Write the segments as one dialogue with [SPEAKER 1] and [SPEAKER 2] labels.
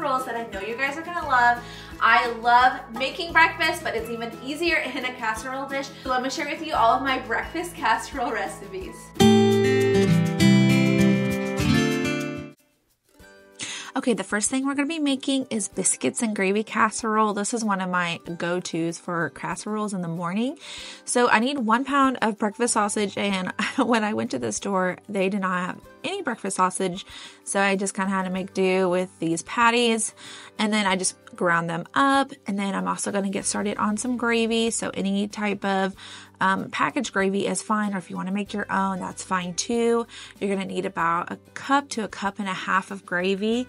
[SPEAKER 1] casseroles that I know you guys are gonna love. I love making breakfast, but it's even easier in a casserole dish. So let me share with you all of my breakfast casserole recipes. Okay, the first thing we're going to be making is biscuits and gravy casserole. This is one of my go-tos for casseroles in the morning. So I need 1 pound of breakfast sausage, and when I went to the store, they did not have any breakfast sausage. So I just kind of had to make do with these patties, and then I just ground them up. And then I'm also going to get started on some gravy. So any type of packaged gravy is fine, or if you want to make your own, that's fine too. You're going to need about 1 cup to 1.5 cups of gravy.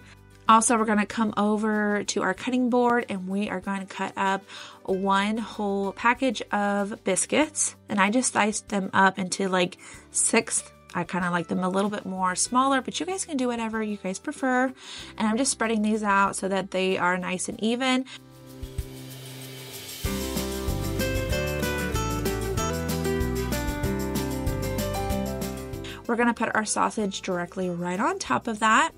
[SPEAKER 1] Also, we're going to come over to our cutting board and we are going to cut up 1 whole package of biscuits. And I just sliced them up into like 6. I kind of like them a little bit more smaller, but you guys can do whatever you guys prefer. And I'm just spreading these out so that they are nice and even. We're going to put our sausage directly right on top of that.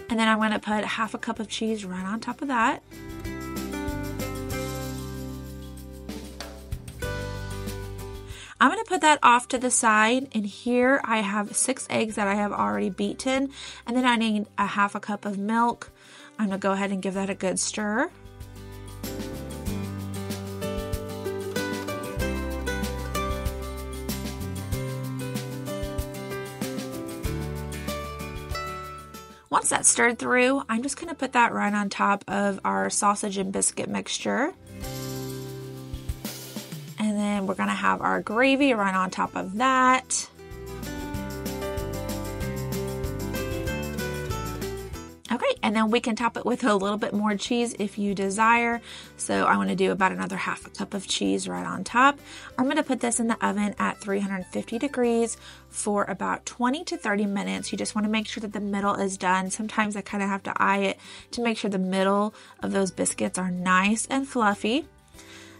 [SPEAKER 1] And then I'm going to put 1/2 cup of cheese right on top of that. I'm going to put that off to the side, and here I have 6 eggs that I have already beaten, and then I need 1/2 cup of milk. I'm going to go ahead and give that a good stir. Once that's stirred through, I'm just going to put that right on top of our sausage and biscuit mixture. And then we're going to have our gravy right on top of that. Okay, and then we can top it with a little bit more cheese if you desire. So I want to do about another 1/2 cup of cheese right on top. I'm going to put this in the oven at 350 degrees for about 20 to 30 minutes. You just want to make sure that the middle is done. Sometimes I kind of have to eye it to make sure the middle of those biscuits are nice and fluffy.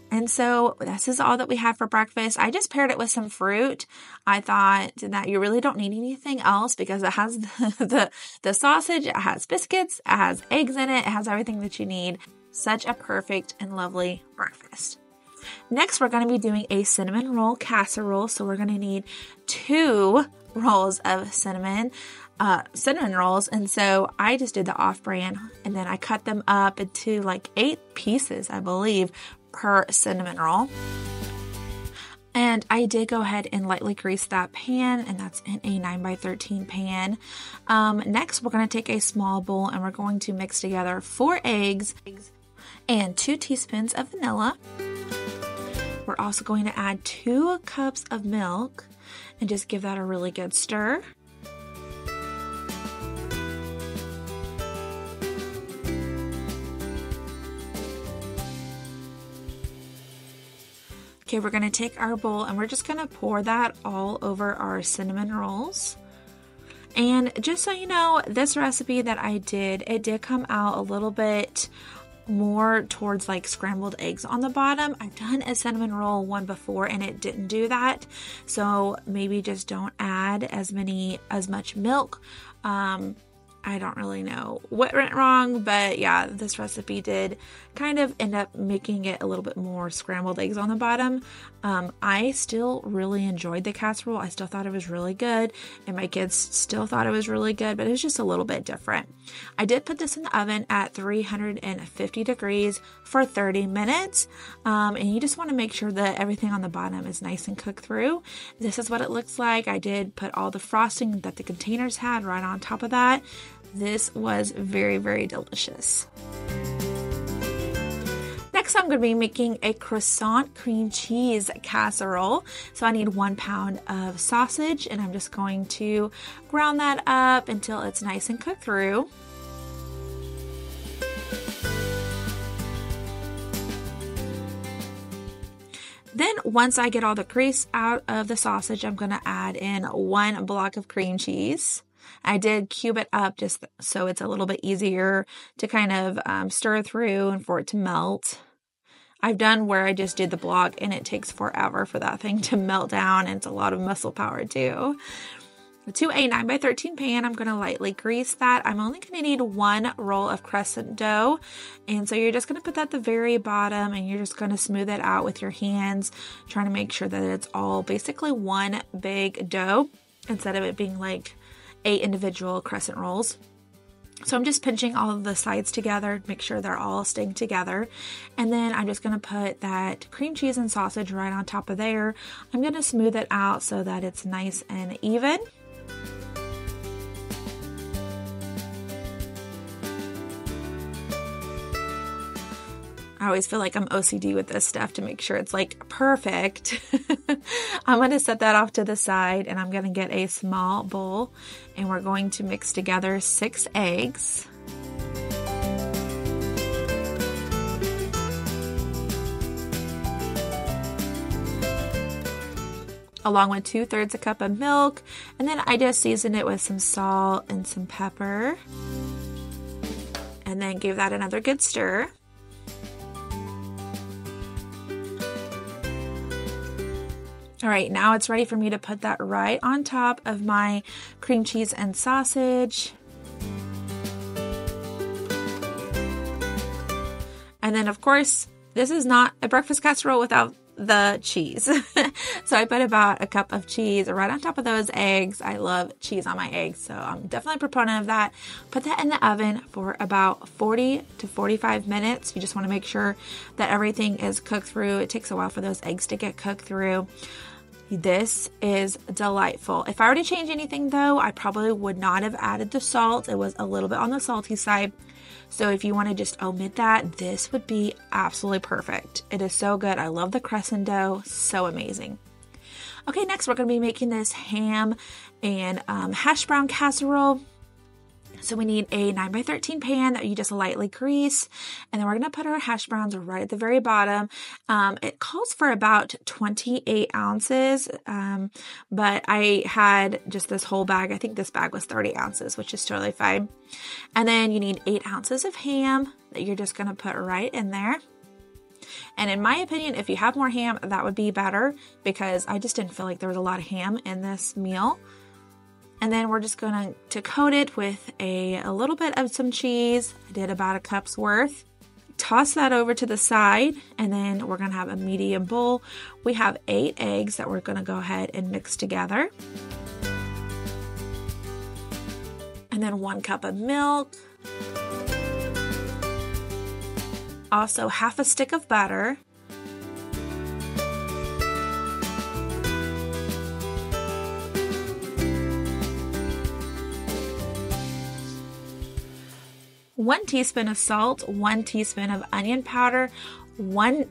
[SPEAKER 1] And so this is all that we had for breakfast. I just paired it with some fruit. I thought that you really don't need anything else because it has the sausage, it has biscuits, it has eggs in it, it has everything that you need. Such a perfect and lovely breakfast. Next, we're going to be doing a cinnamon roll casserole. So we're going to need 2 rolls of cinnamon rolls. And so I just did the off-brand, and then I cut them up into like 8 pieces, I believe, per cinnamon roll. And I did go ahead and lightly grease that pan, and that's in a 9x13 pan. Next, we're going to take a small bowl and we're going to mix together 4 eggs and 2 teaspoons of vanilla. We're also going to add 2 cups of milk and just give that a really good stir. Okay, we're going to take our bowl and we're just going to pour that all over our cinnamon rolls. And just so you know, this recipe that I did, it did come out a little bit more towards like scrambled eggs on the bottom. I've done a cinnamon roll one before and it didn't do that. So maybe just don't add as much milk. I don't really know what went wrong, but yeah, this recipe did kind of end up making it a little bit more scrambled eggs on the bottom. I still really enjoyed the casserole. I still thought it was really good, and my kids still thought it was really good, but it was just a little bit different. I did put this in the oven at 350 degrees for 30 minutes, and you just want to make sure that everything on the bottom is nice and cooked through. This is what it looks like. I did put all the frosting that the containers had right on top of that. This was very, very delicious. Next, I'm going to be making a croissant cream cheese casserole. So I need 1 pound of sausage, and I'm just going to ground that up until it's nice and cooked through. Then once I get all the grease out of the sausage, I'm going to add in 1 block of cream cheese. I did cube it up just so it's a little bit easier to kind of stir through and for it to melt. I've done where I just did the block and it takes forever for that thing to melt down, and it's a lot of muscle power too. To a 9x13 pan, I'm going to lightly grease that. I'm only going to need 1 roll of crescent dough. And so you're just going to put that at the very bottom and you're just going to smooth it out with your hands, trying to make sure that it's all basically one big dough instead of it being like 8 individual crescent rolls. So I'm just pinching all of the sides together, make sure they're all staying together. And then I'm just going to put that cream cheese and sausage right on top of there. I'm going to smooth it out so that it's nice and even. I always feel like I'm OCD with this stuff to make sure it's like perfect. I'm going to set that off to the side and I'm going to get a small bowl and we're going to mix together 6 eggs. Along with 2/3 a cup of milk, and then I just seasoned it with some salt and some pepper. And then give that another good stir. All right, now it's ready for me to put that right on top of my cream cheese and sausage. And then, of course, this is not a breakfast casserole without the cheese. So I put about a cup of cheese right on top of those eggs. I love cheese on my eggs, so I'm definitely a proponent of that. Put that in the oven for about 40 to 45 minutes. You just want to make sure that everything is cooked through. It takes a while for those eggs to get cooked through. This is delightful. If I were to change anything though, I probably would not have added the salt. It was a little bit on the salty side. So if you want to just omit that, this would be absolutely perfect. It is so good. I love the crescent dough. So amazing. Okay, next we're going to be making this ham and hash brown casserole. So we need a 9x13 pan that you just lightly grease. And then we're going to put our hash browns right at the very bottom. It calls for about 28 ounces. But I had just this whole bag. I think this bag was 30 ounces, which is totally fine. And then you need 8 ounces of ham that you're just going to put right in there. And in my opinion, if you have more ham, that would be better because I just didn't feel like there was a lot of ham in this meal. And then we're just going to coat it with a little bit of some cheese. I did about a cup's worth. Toss that over to the side, and then we're going to have a medium bowl. We have 8 eggs that we're going to go ahead and mix together. And then 1 cup of milk. Also, half a stick of butter. One teaspoon of salt, 1 teaspoon of onion powder,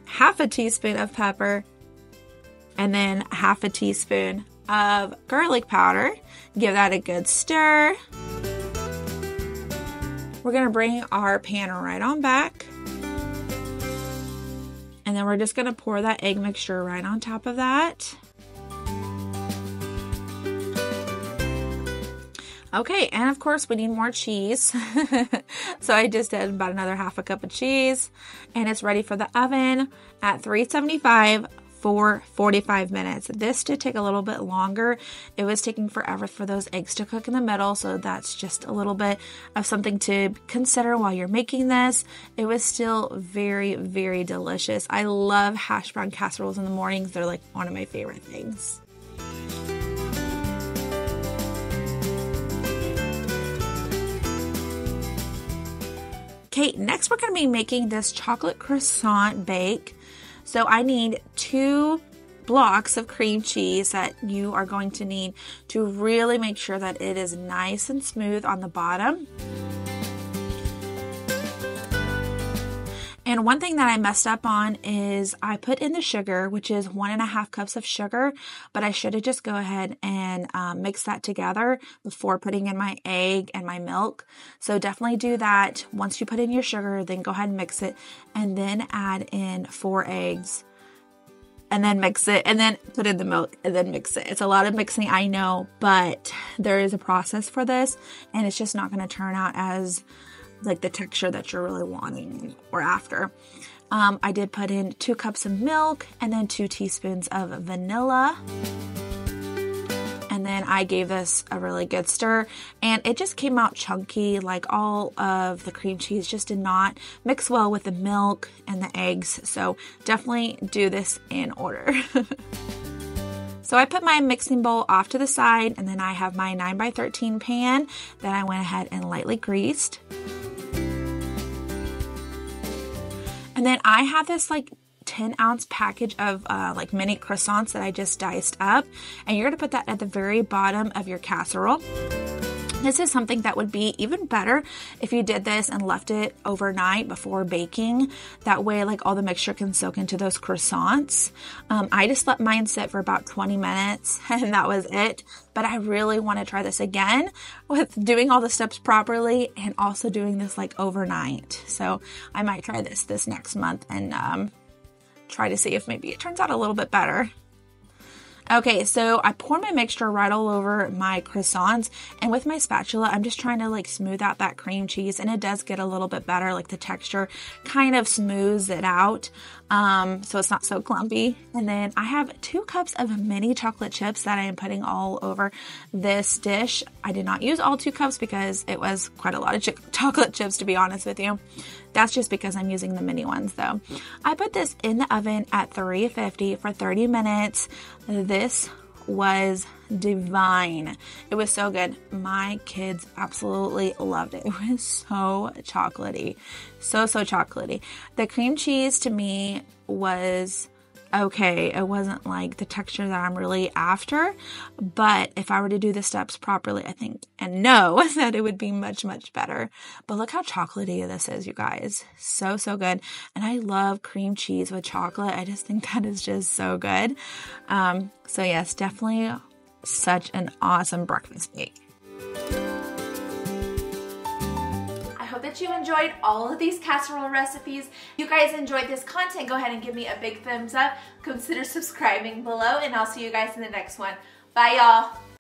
[SPEAKER 1] half a teaspoon of pepper, and then half a teaspoon of garlic powder. Give that a good stir. We're going to bring our pan right on back. And then we're just going to pour that egg mixture right on top of that. Okay, and of course we need more cheese. So I just did about another half a cup of cheese, and it's ready for the oven at 375 for 45 minutes. This did take a little bit longer. It was taking forever for those eggs to cook in the middle, so that's just a little bit of something to consider while you're making this. It was still very, very delicious. I love hash brown casseroles in the mornings. They're like one of my favorite things. Okay, next we're going to be making this chocolate croissant bake. So I need 2 blocks of cream cheese that you are going to need to really make sure that it is nice and smooth on the bottom. And one thing that I messed up on is I put in the sugar, which is 1.5 cups of sugar, but I should have just go ahead and mix that together before putting in my egg and my milk. So definitely do that. Once you put in your sugar, then go ahead and mix it, and then add in 4 eggs, and then mix it, and then put in the milk, and then mix it. It's a lot of mixing, I know, but there is a process for this, and it's just not going to turn out as like the texture that you're really wanting or after. I did put in 2 cups of milk and then 2 teaspoons of vanilla. And and then I gave this a really good stir, and it just came out chunky. Like all of the cream cheese just did not mix well with the milk and the eggs, so definitely do this in order. So I put my mixing bowl off to the side, and then I have my 9x13 pan that I went ahead and lightly greased. And then I have this like 10-ounce package of like mini croissants that I just diced up, and you're gonna put that at the very bottom of your casserole. This is something that would be even better if you did this and left it overnight before baking. That way, like, all the mixture can soak into those croissants. I just let mine sit for about 20 minutes and that was it. But I really want to try this again with doing all the steps properly and also doing this like overnight. So I might try this next month and try to see if maybe it turns out a little bit better. Okay, so I pour my mixture right all over my croissants, and with my spatula, I'm just trying to like smooth out that cream cheese, and it does get a little bit better. Like the texture kind of smooths it out, so it's not so clumpy. And then I have 2 cups of mini chocolate chips that I am putting all over this dish. I did not use all 2 cups because it was quite a lot of chocolate chips, to be honest with you. That's just because I'm using the mini ones though. I put this in the oven at 350 for 30 minutes. This was divine. It was so good. My kids absolutely loved it. It was so chocolatey. So chocolatey. The cream cheese to me was okay. It wasn't like the texture that I'm really after, but if I were to do the steps properly, I think and know that it would be much better. But look how chocolatey this is, you guys. So good. And I love cream cheese with chocolate. I just think that is just so good. So yes, definitely such an awesome breakfast bake. That you enjoyed all of these casserole recipes. If you guys enjoyed this content, go ahead and give me a big thumbs up. Consider subscribing below, and I'll see you guys in the next one. Bye, y'all.